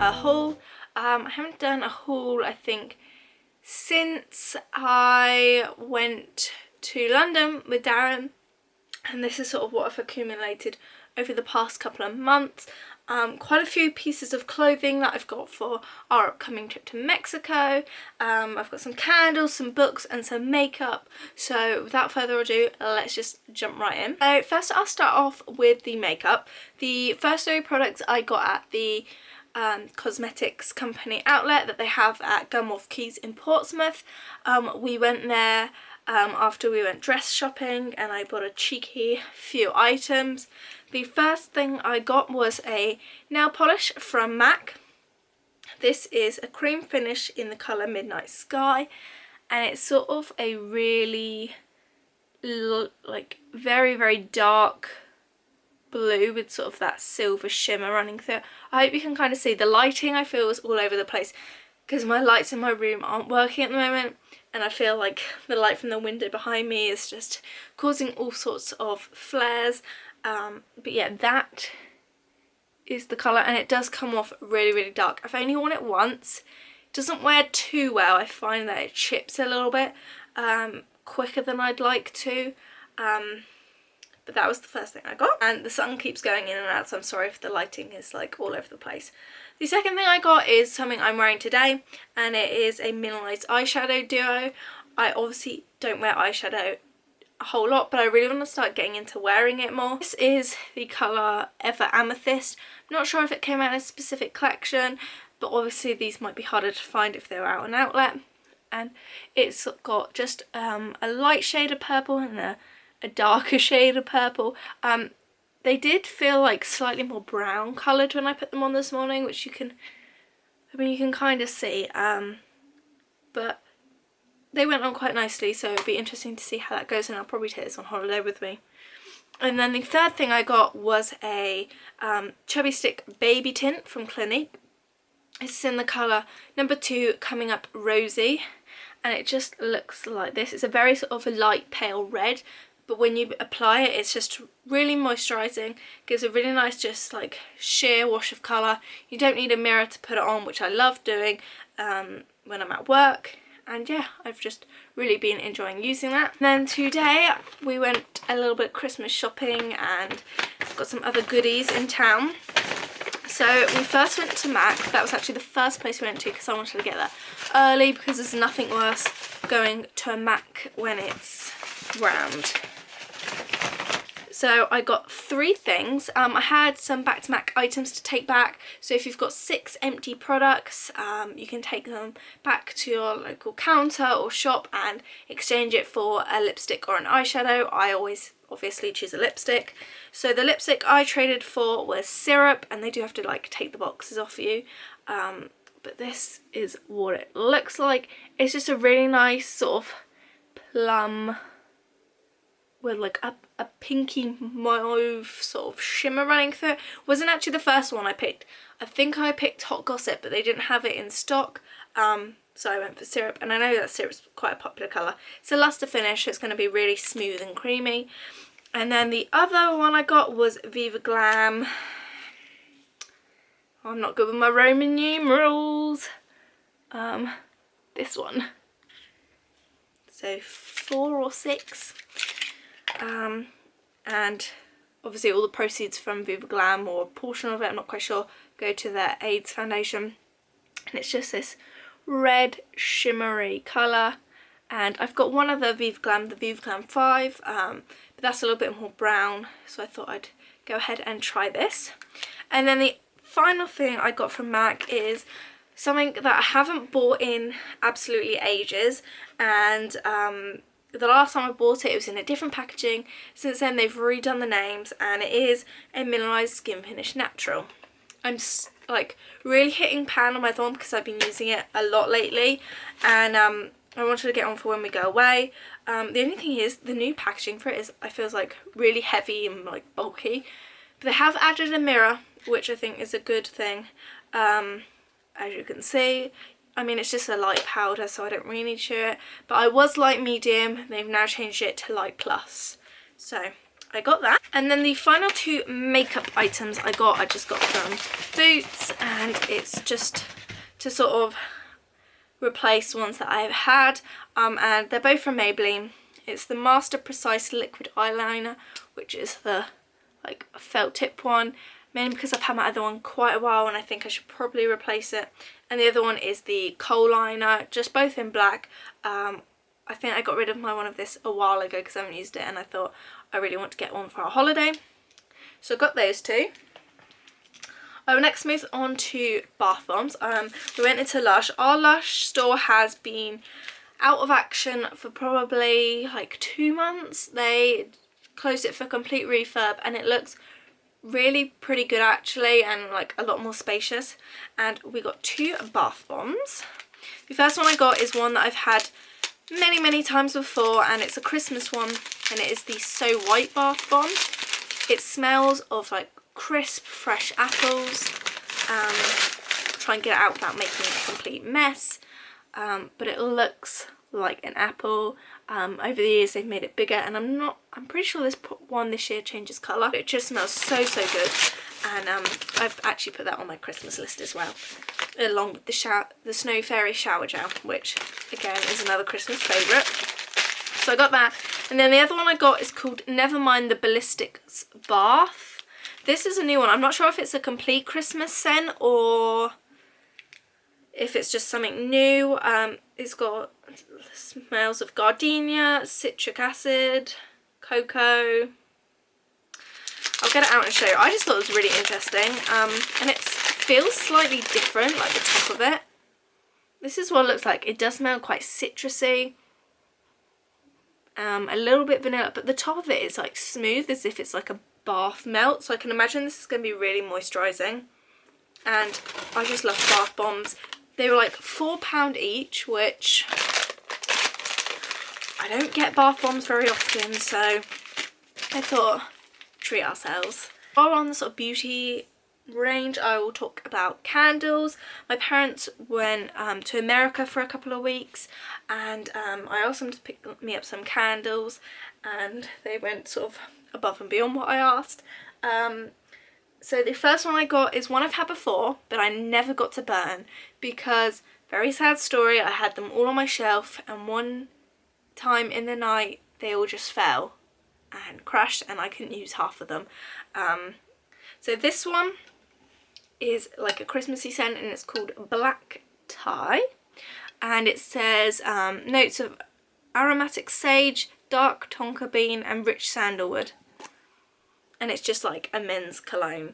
a haul. I haven't done a haul, I think, since I went to London with Darren, and this is sort of what I've accumulated over the past couple of months. Quite a few pieces of clothing that I've got for our upcoming trip to Mexico. I've got some candles, some books and some makeup. So without further ado, let's just jump right in. So first I'll start off with the makeup. The first three products I got at the cosmetics company outlet that they have at Gunwharf Quays in Portsmouth. We went there after we went dress shopping and I bought a cheeky few items. The first thing I got was a nail polish from MAC. This is a cream finish in the colour Midnight Sky, and it's sort of a really like very dark blue with sort of that silver shimmer running through. I hope you can kind of see the lighting. I feel is all over the place because my lights in my room aren't working at the moment, and I feel like the light from the window behind me is just causing all sorts of flares. But yeah, that is the colour, and it does come off really dark. I've only worn it once. It doesn't wear too well. I find that it chips a little bit quicker than I'd like to. But that was the first thing I got, and the sun keeps going in and out, so I'm sorry if the lighting is like all over the place. The second thing I got is something I'm wearing today, and it is a mineralised eyeshadow duo. I obviously don't wear eyeshadow a whole lot, but I really want to start getting into wearing it more. This is the colour Ever Amethyst. I'm not sure if it came out in a specific collection, but obviously these might be harder to find if they're out an outlet. And it's got just a light shade of purple and a darker shade of purple. They did feel like slightly more brown coloured when I put them on this morning, which you can kind of see, but they went on quite nicely, so it'd be interesting to see how that goes, and I'll probably take this on holiday with me. And then the third thing I got was a Chubby Stick Baby Tint from Clinique. It's in the colour number 2 Coming Up Rosy, and it just looks like this. It's a very sort of a light pale red, but when you apply it, it's just really moisturising. Gives a really nice just like sheer wash of colour. You don't need a mirror to put it on, which I love doing when I'm at work. And yeah, I've just really been enjoying using that. And then today we went a little bit Christmas shopping and got some other goodies in town. So we first went to MAC. That was actually the first place we went to because I wanted to get there early, because there's nothing worse going to a MAC when it's rammed. So I got 3 things. I had some back to MAC items to take back. So if you've got 6 empty products, you can take them back to your local counter or shop and exchange it for a lipstick or an eyeshadow. I always obviously choose a lipstick. So the lipstick I traded for was Syrup, and they do have to like take the boxes off you. But this is what it looks like. It's just a really nice sort of plum with like a pinky mauve sort of shimmer running through it. Wasn't actually the first one I picked. I think I picked Hot Gossip, but they didn't have it in stock, so I went for Syrup, and I know that Syrup's quite a popular colour. It's a luster finish, so it's going to be really smooth and creamy. And then the other one I got was Viva Glam. I'm not good with my Roman numerals. This one. So 4 or 6. And obviously all the proceeds from Viva Glam, or a portion of it, I'm not quite sure, go to their AIDS Foundation. And it's just this red shimmery colour. And I've got one other Viva Glam, the Viva Glam 5, but that's a little bit more brown, so I thought I'd go ahead and try this. And then the final thing I got from MAC is something that I haven't bought in absolutely ages, and the last time I bought it, it was in a different packaging. Since then they've redone the names, and it is a mineralised skin finish natural. I'm like really hitting pan on my thumb because I've been using it a lot lately, and I wanted to get on for when we go away. The only thing is the new packaging for it is, I feel like really heavy and like bulky, but they have added a mirror, which I think is a good thing. As you can see, I mean, it's just a light powder, so I don't really need to show it, but I was light medium. They've now changed it to light plus, so I got that. And then the final two makeup items I just got from Boots, and it's just to sort of replace ones that I've had, and they're both from Maybelline. It's the Master Precise Liquid Eyeliner, which is the like felt tip one, mainly because I've had my other one quite a while and I think I should probably replace it. And the other one is the Kohl Liner, just both in black. I think I got rid of my one of this a while ago because I haven't used it, and I thought I really want to get one for our holiday. So I got those two. I will next move on to bath bombs. We went into Lush. Our Lush store has been out of action for probably like 2 months. They closed it for complete refurb, and it looks really pretty good actually, and like a lot more spacious. And we got 2 bath bombs. The first one I got is one that I've had many times before, and it's a Christmas one, and it is the So White bath bomb. It smells of like crisp fresh apples. Try and get it out without making a complete mess, but it looks like an apple. Over the years they've made it bigger, and I'm pretty sure this one this year changes colour. It just smells so good, and I've actually put that on my Christmas list as well, along with the Snow Fairy shower gel, which again is another Christmas favourite. So I got that. And then the other one I got is called Nevermind the Ballistics Bath. This is a new one. I'm not sure if it's a complete Christmas scent or if it's just something new. It's got smells of gardenia, citric acid, cocoa. I'll get it out and show you. I just thought it was really interesting. And it feels slightly different, like the top of it. This is what it looks like. It does smell quite citrusy. A little bit vanilla, but the top of it is like smooth, as if it's like a bath melt. So I can imagine this is going to be really moisturising. And I just love bath bombs. They were like £4 each, which I don't get bath bombs very often, so I thought treat ourselves. While we're on the sort of beauty range, I will talk about candles. My parents went to America for a couple of weeks, and I asked them to pick me up some candles, and they went sort of above and beyond what I asked. So the first one I got is one I've had before, but I never got to burn because, very sad story, I had them all on my shelf, and one time in the night they all just fell and crashed, and I couldn't use half of them. So this one is like a Christmassy scent, and it's called Black Tie, and it says notes of aromatic sage, dark tonka bean and rich sandalwood, and it's just like a men's cologne,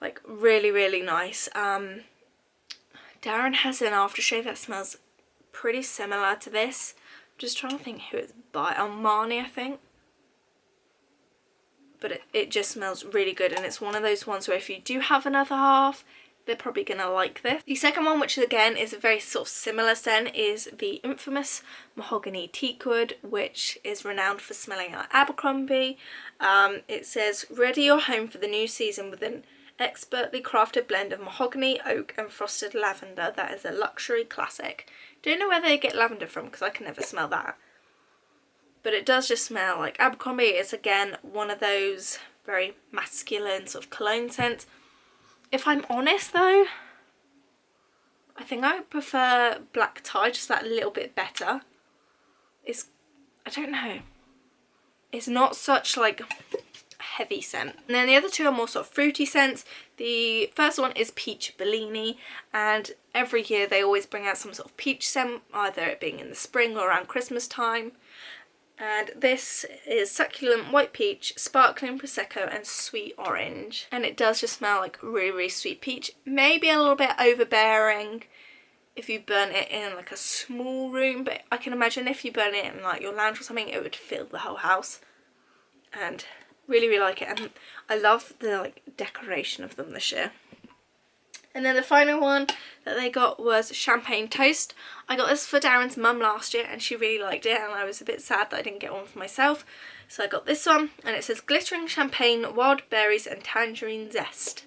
like really nice. Darren has an aftershave that smells pretty similar to this. I'm just trying to think who it's by. Armani, I think. But it just smells really good, and it's one of those ones where if you do have another half, they're probably gonna like this. The second one, which again is a very sort of similar scent, is the infamous Mahogany Teakwood, which is renowned for smelling like Abercrombie. It says, ready your home for the new season with an expertly crafted blend of mahogany, oak and frosted lavender that is a luxury classic. Don't know where they get lavender from because I can never smell that. But it does just smell like Abercrombie. It's again one of those very masculine sort of cologne scents. If I'm honest though, I think I prefer Black Tie just that little bit better. I don't know. It's not such like heavy scent. And then the other two are more sort of fruity scents. The first one is Peach Bellini, and every year they always bring out some sort of peach scent, either it being in the spring or around Christmas time. And this is succulent white peach, sparkling prosecco and sweet orange, and it does just smell like really sweet peach. Maybe a little bit overbearing if you burn it in like a small room, but I can imagine if you burn it in like your lounge or something, it would fill the whole house. And really like it, and I love the like decoration of them this year. And then the final one that they got was Champagne Toast. I got this for Darren's mum last year, and she really liked it, and I was a bit sad that I didn't get one for myself. So I got this one, and it says glittering champagne, wild berries and tangerine zest.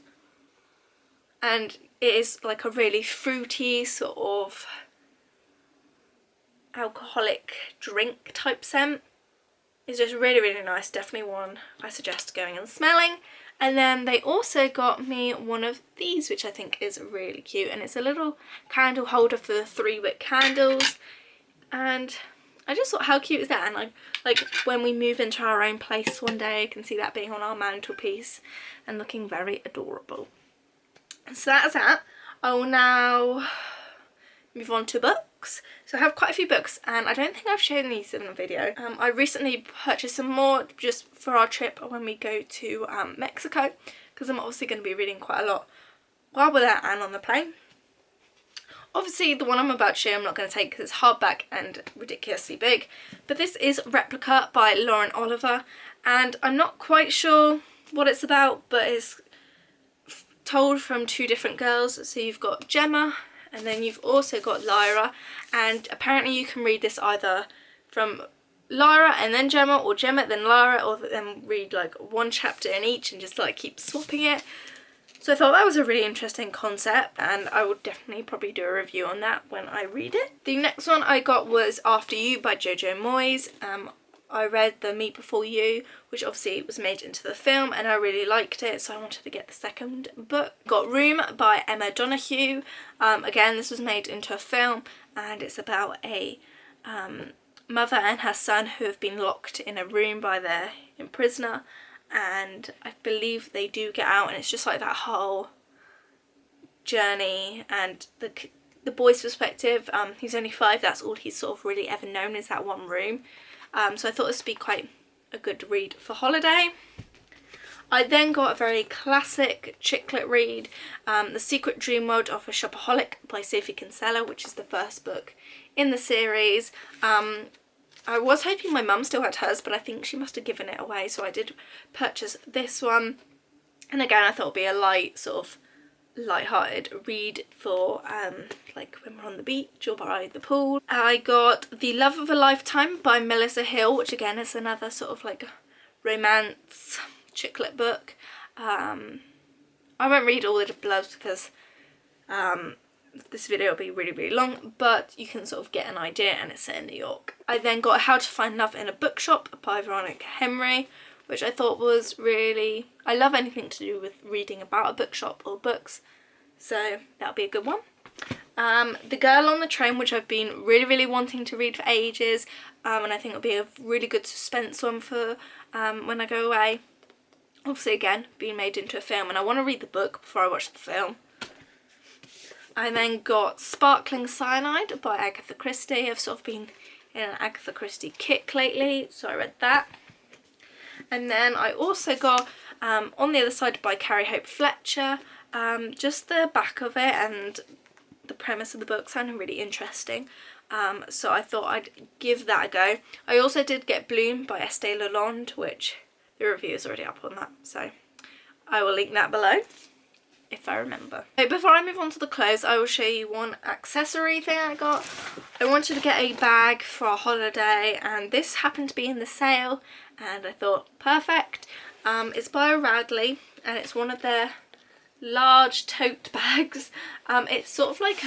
And it is like a really fruity sort of alcoholic drink type scent. It's just really, really nice. Definitely one I suggest going and smelling. And then they also got me one of these, which I think is really cute. And it's a little candle holder for the 3-wick candles. And I just thought, how cute is that? And like when we move into our own place one day, I can see that being on our mantelpiece and looking very adorable. So that's that. I will now move on to books. So I have quite a few books, and I don't think I've shown these in a video. I recently purchased some more just for our trip when we go to Mexico, because I'm obviously going to be reading quite a lot while we're there and on the plane. Obviously the one I'm about to show I'm not going to take because it's hardback and ridiculously big, but this is Replica by Lauren Oliver, and I'm not quite sure what it's about, but it's told from 2 different girls. So you've got Gemma, and then you've also got Lyra, and apparently you can read this either from Lyra and then Gemma, or Gemma then Lyra, or then read like one chapter in each and just like keep swapping it. So I thought that was a really interesting concept, and I will definitely probably do a review on that when I read it. The next one I got was After You by Jojo Moyes. I read The Me Before You, which obviously was made into the film, and I really liked it, so I wanted to get the second book. Got Room by Emma Donoghue. Again, this was made into a film, and it's about a mother and her son who have been locked in a room by their imprisoner, and I believe they do get out, and it's just like that whole journey. And the boy's perspective, he's only 5, that's all he's sort of really ever known, is that one room. So I thought this would be quite a good read for holiday. I then got a very classic chick lit read, The Secret Dream World of a Shopaholic by Sophie Helyn, which is the first book in the series. I was hoping my mum still had hers, but I think she must have given it away, so I did purchase this one. And again, I thought it would be a light-hearted read for like when we're on the beach or by the pool. I got The Love of a Lifetime by Melissa Hill, which again is another sort of like romance chick lit book. I won't read all the blurbs because this video will be really, really long, but you can sort of get an idea, and it's set in New York. I then got How to Find Love in a Bookshop by Veronica Henry, which I thought was really... I love anything to do with reading about a bookshop or books, so that'll be a good one. The Girl on the Train, which I've been really, really wanting to read for ages, and I think it'll be a really good suspense one for when I go away. Obviously, again, being made into a film, and I want to read the book before I watch the film. I then got Sparkling Cyanide by Agatha Christie. I've sort of been in an Agatha Christie kick lately, so I read that. And then I also got On the Other Side by Carrie Hope Fletcher. Just the back of it and the premise of the book sounded really interesting, so I thought I'd give that a go. I also did get Bloom by Estee Lalonde, which the review is already up on that, so I will link that below if I remember. So before I move on to the clothes, I will show you one accessory thing I got. I wanted to get a bag for a holiday, and this happened to be in the sale, and I thought, perfect. It's by Radley, and it's one of their large tote bags. It's sort of like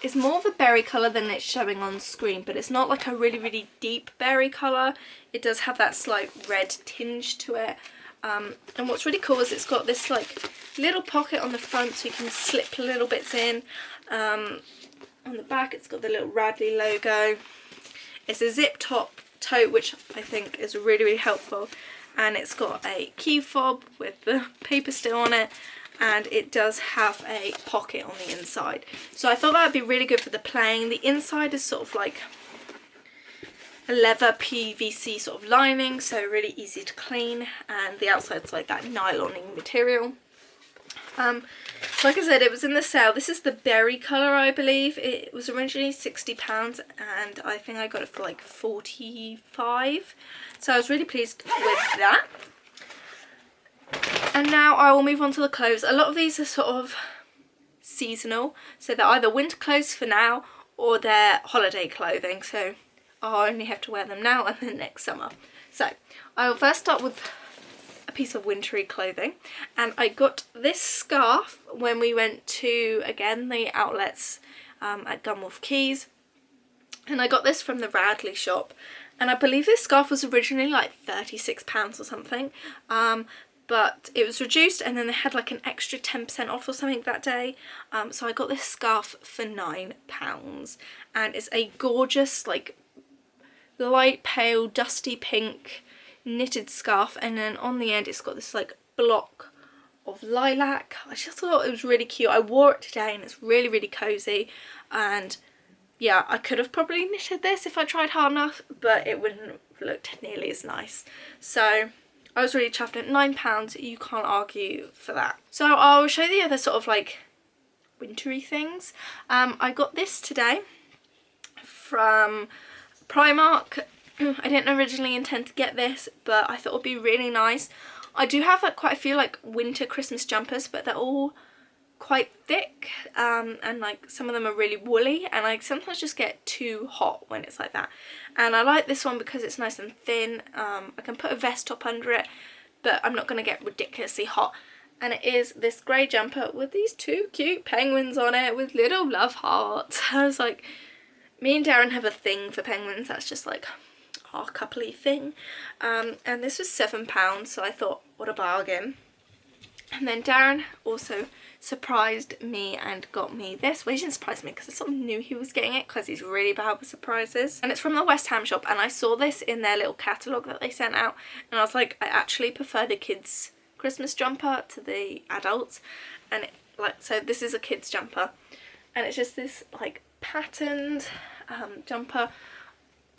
it's more of a berry colour than it's showing on screen, but it's not like a really, really deep berry colour. It does have that slight red tinge to it. And what's really cool is it's got this like little pocket on the front, so you can slip little bits in. On the back it's got the little Radley logo. It's a zip top tote, which I think is really, really helpful, and it's got a key fob with the paper still on it, and it does have a pocket on the inside, so I thought that would be really good for the plane. The inside is sort of like a leather PVC sort of lining, so really easy to clean, and the outside's like that nyloning material. So like I said, it was in the sale. This is the berry colour, I believe. It was originally £60, and I think I got it for like £45, so I was really pleased with that. And now I will move on to the clothes. A lot of these are sort of seasonal, so they're either winter clothes for now or they're holiday clothing, so I'll only have to wear them now and then next summer. So I will first start with a piece of wintry clothing, and I got this scarf when we went to, again, the outlets at Gunwolf Quays, and I got this from the Radley shop, And I believe this scarf was originally like £36 or something, but it was reduced and then they had like an extra 10% off or something that day. So I got this scarf for £9, and it's a gorgeous like light pale dusty pink knitted scarf, and then on the end it's got this like block of lilac. I just thought it was really cute. I wore it today and it's really, really cozy, and yeah, I could have probably knitted this if I tried hard enough, but it wouldn't have looked nearly as nice. So I was really chuffed at £9. You can't argue for that. So I'll show you the other sort of like wintry things. I got this today from Primark. I didn't originally intend to get this, but I thought it would be really nice. I do have like quite a few like winter Christmas jumpers, but they're all quite thick, and like some of them are really woolly, and I sometimes just get too hot when it's like that. And I like this one because it's nice and thin. I can put a vest top under it, but I'm not going to get ridiculously hot. And it is this grey jumper with these two cute penguins on it with little love hearts. I was like, me and Darren have a thing for penguins. That's just like our coupley thing. And this was £7, so I thought, what a bargain. And then Darren also surprised me and got me this. Well, he didn't surprise me because I sort of knew he was getting it because he's really bad with surprises. And it's from the West Ham shop, and I saw this in their little catalogue that they sent out, and I was like, I actually prefer the kids' Christmas jumper to the adults. And it, like, so this is a kids jumper, and it's just this like patterned jumper,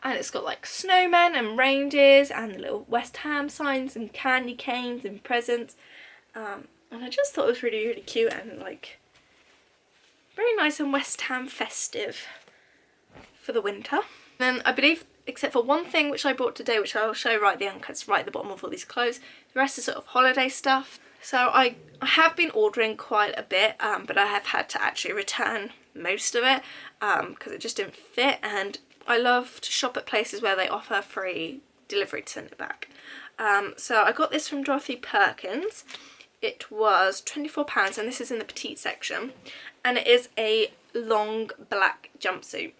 and it's got like snowmen and reindeers and little West Ham signs and candy canes and presents, and I just thought it was really, really cute and like very nice and West Ham festive for the winter. And then I believe, except for one thing which I bought today, which I'll show right there because it's right at the bottom of all these clothes, the rest is sort of holiday stuff. So I have been ordering quite a bit, but I have had to actually return most of it because it just didn't fit, and I love to shop at places where they offer free delivery to send it back. So I got this from Dorothy Perkins. It was £24, and this is in the petite section, and it is a long black jumpsuit.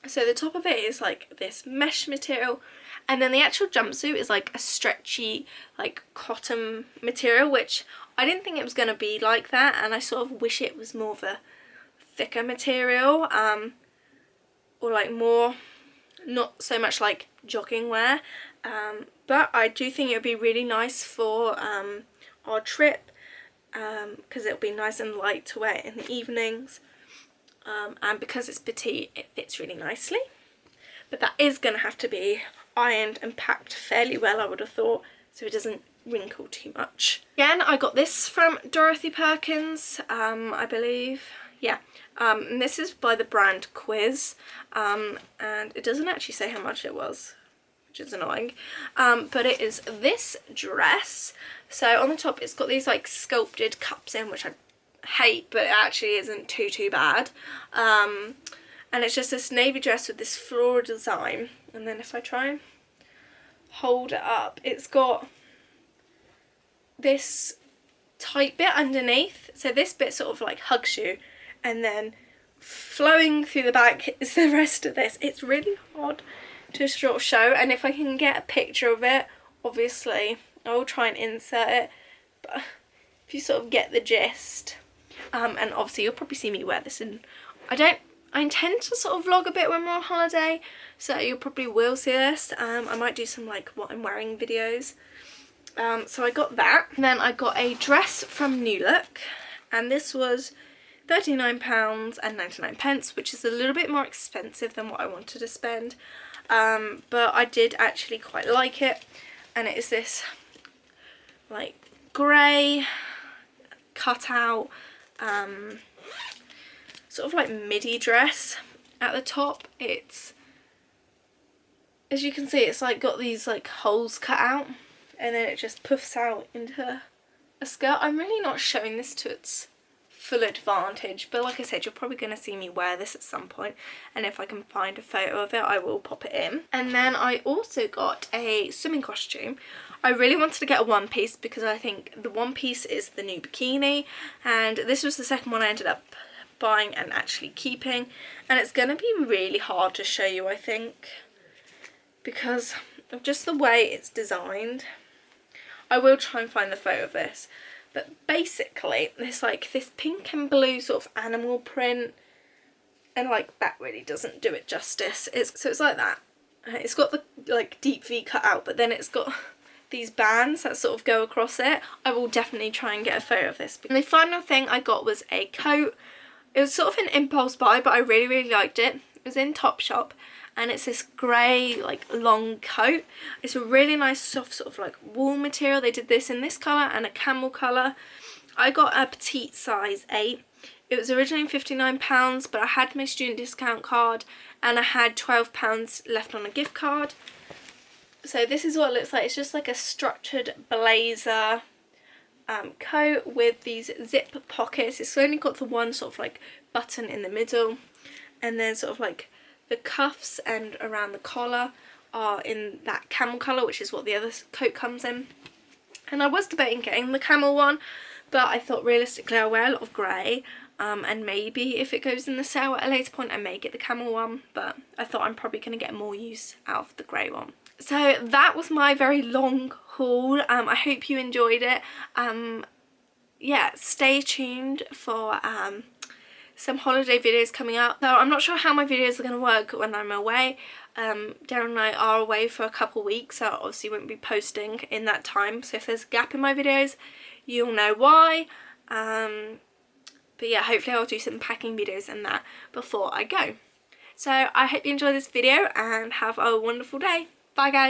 So the top of it is like this mesh material, and then the actual jumpsuit is like a stretchy like cotton material, which I didn't think it was going to be like that, and I sort of wish it was more of a thicker material, or like more, not so much like jogging wear, but I do think it would be really nice for our trip, because it'll be nice and light to wear in the evenings, and because it's petite it fits really nicely. But that is going to have to be ironed and packed fairly well, I would have thought, so it doesn't wrinkle too much. Again, I got this from Dorothy Perkins, I believe, yeah, and this is by the brand Quiz, and it doesn't actually say how much it was, which is annoying, but it is this dress. So on the top it's got these like sculpted cups in, which I hate, but it actually isn't too bad, and it's just this navy dress with this floral design, and then if I try and hold it up, it's got this tight bit underneath, so this bit sort of like hugs you, and then flowing through the back is the rest of this. It's really hard to sort of show, and if I can get a picture of it, obviously I will try and insert it, but if you sort of get the gist, and obviously you'll probably see me wear this, and I intend to sort of vlog a bit when we're on holiday, so you probably will see this. I might do some like what I'm wearing videos. So I got that, and then I got a dress from New Look, and this was £39.99, which is a little bit more expensive than what I wanted to spend, but I did actually quite like it, and it is this like grey cut out sort of like midi dress. At the top it's, as you can see, it's like got these like holes cut out, and then it just puffs out into a skirt. I'm really not showing this to its full advantage, but like I said, you're probably going to see me wear this at some point, and if I can find a photo of it I will pop it in. And then I also got a swimming costume. I really wanted to get a one piece because I think the one piece is the new bikini, and this was the second one I ended up buying and actually keeping, and it's going to be really hard to show you, I think, because of just the way it's designed. I will try and find the photo of this, but basically there's like this pink and blue sort of animal print, and like that really doesn't do it justice. So it's like that. It's got the like deep V cut out, but then it's got these bands that sort of go across it. I will definitely try and get a photo of this. And the final thing I got was a coat. It was sort of an impulse buy, but I really liked it. It was in Topshop, and it's this grey like long coat. It's a really nice soft sort of like wool material. They did this in this colour and a camel colour. I got a petite size 8. It was originally £59, but I had my student discount card and I had £12 left on a gift card. So this is what it looks like. It's just like a structured blazer coat with these zip pockets. It's only got the one sort of like button in the middle, and then sort of like the cuffs and around the collar are in that camel colour, which is what the other coat comes in. And I was debating getting the camel one, but I thought realistically I wear a lot of grey, and maybe if it goes in the sale at a later point I may get the camel one, but I thought I'm probably going to get more use out of the grey one. So that was my very long haul. I hope you enjoyed it. Yeah, stay tuned for some holiday videos coming up. So I'm not sure how my videos are going to work when I'm away. Darren and I are away for a couple weeks, so I obviously won't be posting in that time. So if there's a gap in my videos, you'll know why. But yeah, hopefully I'll do some packing videos and that before I go. So I hope you enjoyed this video and have a wonderful day. Bye guys.